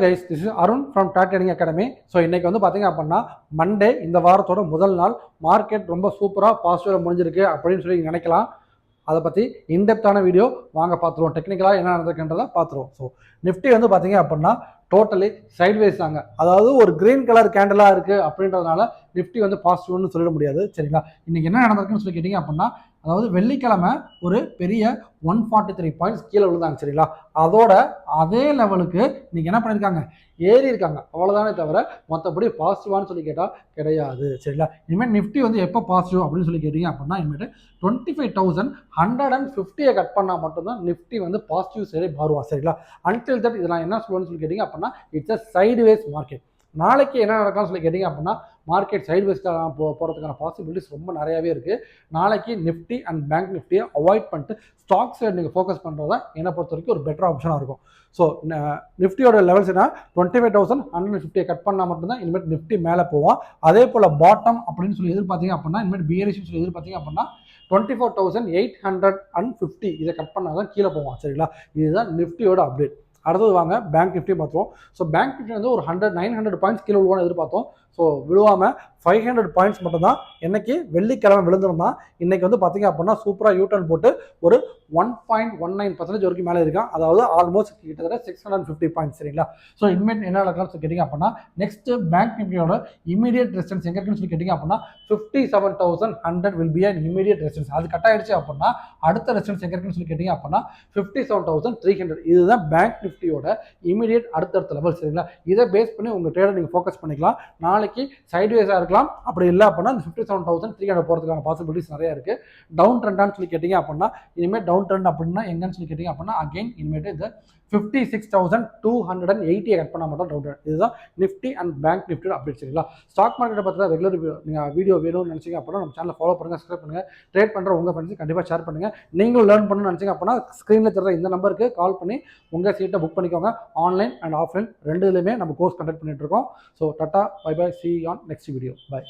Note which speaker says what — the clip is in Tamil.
Speaker 1: Guys, this is Arun from dot trading academy. So இன்னைக்கு வந்து பார்த்தீங்க அப்படின்னா மண்டே, இந்த வாரத்தோட முதல் நாள். மார்க்கெட் ரொம்ப சூப்பராக பாசிட்டிவாக முடிஞ்சிருக்கு அப்படின்னு சொல்லி நினைக்கலாம். அதை பற்றி இன்டெப்த்தான வீடியோ வாங்க பார்த்துருவோம். டெக்னிக்கலாக என்ன நடந்திருக்குன்றதை பார்த்துருவோம். ஸோ நிஃப்டி வந்து பார்த்தீங்க அப்படின்னா டோட்டலி சைட்வேஸ் தாங்க. அதாவது ஒரு கிரீன் கலர் கேண்டலாக இருக்குது அப்படின்றதுனால நிஃப்டி வந்து பாசிட்டிவ்னு சொல்லிட முடியாது. சரிங்களா? இன்னைக்கு என்ன நடந்திருக்குன்னு சொல்லி கேட்டிங்க அப்படின்னா, அதாவது வெள்ளிக்கிழமை ஒரு பெரிய 143 பாயிண்ட்ஸ் கீழே விழுந்தாங்க. சரிங்களா? அதோட அதே லெவலுக்கு இன்னைக்கு என்ன பண்ணியிருக்காங்க, ஏறி இருக்காங்க. அவ்வளோதானே தவிர மற்றபடி பாசிட்டிவானு சொல்லி கேட்டால் கிடையாது. சரிங்களா? இனிமேல் நிஃப்டி வந்து எப்போ பாசிட்டிவ் அப்படின்னு சொல்லி கேட்டிங்க அப்படின்னா, இனிமேட்டு 25,150 கட் பண்ணால் மட்டும்தான் நிஃப்டி வந்து பாசிட்டிவ் சைடே மாறுவான். சரிங்களா? அன்டில் தட் இதில் நான் என்ன சொல்லுவேன்னு சொல்லி கேட்டிங்க அப்படின்னா, இட்ஸ் அ சைட்வேஸ் மார்க்கெட். நாளைக்கு என்ன நடக்கலாம்னு சொல்லி கேட்டிங்க அப்படின்னா, மார்க்கெட் சைட்வேஸ்க்காக போகிறதுக்கான பாசிபிலிட்டிஸ் ரொம்ப நிறையாவே இருக்குது. நாளைக்கு நிஃப்டி அண்ட் பேங்க் நிஃப்டியை அவாய்ட் பண்ணிட்டு ஸ்டாக் சைடு நீங்கள் ஃபோக்கஸ் பண்ணுறது தான் என்னை பொறுத்த வரைக்கும் ஒரு பெட்டர் ஆப்ஷனாக இருக்கும். ஸோ நிஃப்டியோட லெவல்ஸ் என்ன, 25,150 கட் பண்ணால் மட்டும்தான் இனிமேல் நிஃப்டி மேலே போவோம். அதே போல் பாட்டம் அப்படின்னு சொல்லி எதிர்பார்த்தீங்க அப்படின்னா, இனிமேல் பியரிஷ் சொல்லி எதிர்பார்த்தீங்க அப்படின்னா 24,850 இதை கட் பண்ணால் தான் கீழே போவோம். சரிங்களா? இதுதான் நிஃப்டியோட அப்டேட். அடுத்தது வாங்க பேங்க் நிஃப்டி பார்த்துருவோம். ஸோ பேங்க் நிஃப்டி வந்து ஒரு 900 பாயிண்ட்ஸ் கீழே விழுவான்னு எதிர்பார்த்தோம். ஸோ விழுவாமல் 500 பாயிண்ட்ஸ் மட்டும்தான் என்னைக்கு வெள்ளிக்கிழமை விழுந்திருந்தான். இன்னைக்கு வந்து பார்த்தீங்க அப்படின்னா சூப்பராக யூட்டர்ன் போட்டு ஒரு 1.19% வரைக்கும் மேலே இருக்கான். அதாவது ஆல்மோஸ்ட் கிட்டத்தட்ட 650 பாயிண்ட்ஸ். சரிங்களா? ஸோ இனிமேட் என்ன நடக்கலாம்னு சொல்லி கேட்டிங்க அப்படின்னா, நெக்ஸ்ட் பேங்க் நிஃப்டியோட இமீடியட் ரெசிஸ்டன்ஸ் எங்கே இருக்குன்னு சொல்லி கேட்டிங்க அப்படின்னா 57,100 will be an immediate resistance. அது கட் ஆயிடுச்சு அப்படின்னா அடுத்த ரெசிஸ்டன்ஸ் எங்கே இருக்குன்னு சொல்லி கேட்டிங்க அப்படின்னா 57,300. இதுதான் பேங்க் நிஃப்டியோட இமீடியட் அடுத்தடுத்த லெவல். சரிங்களா? இதை பேஸ் பண்ணி உங்கள் ட்ரேடை நீங்கள் ஃபோக்கஸ் பண்ணிக்கலாம். நாளைக்கு சைட்வேஸாக இருக்கலாம். அப்படி இல்லை அப்படின்னா இந்த 57,300 போகிறதுக்கான பாசிபிலிட்டிஸ் நிறைய இருக்குது. டவுன் ட்ரெண்டான்னு சொல்லி கேட்டிங்க அப்படின்னா, இனிமேல் டவுன் ட்ரெண்ட் அப்படின்னா எங்கன்னு சொல்லி கேட்டிங்க அப்படின்னா, அகைன் இனிமேட்டு இந்த 56,280 கட் பண்ணால் மட்டும் டவுன் ட்ரெண்ட். இதுதான் நிஃப்டி அண்ட் பேங்க் நிஃப்டியோட அப்டேட். சரிங்களா? ஸ்டாக் மார்க்கெட்டை பற்றி ரெகுலர் நீங்கள் வீடியோ வேணும்னு நினச்சிங்க அப்படின்னா நம்ம சேனலை ஃபாலோ பண்ணுங்கள், சப்ஸ்கிரைப் பண்ணுங்கள். ட்ரேட் பண்ணுற உங்கள் ஃப்ரெண்ட்ஸுக்கு கண்டிப்பாக ஷேர் பண்ணுங்கள். நீங்களும் லேர்ன் பண்ணணும்னு நினச்சிங்க அப்படின்னா ஸ்க்ரீனில் தர இந்த நம்பருக்கு கால் பண்ணி உங்கள் சீட்டை புக் பண்ணிக்கோங்க. ஆன்லைன் அண்ட் ஆஃப்லைன் ரெண்டுலேயுமே நம்ம கோர்ஸ் கண்டக்ட் பண்ணிட்டு இருக்கோம். So tata, bye bye, see you on next video. Bye.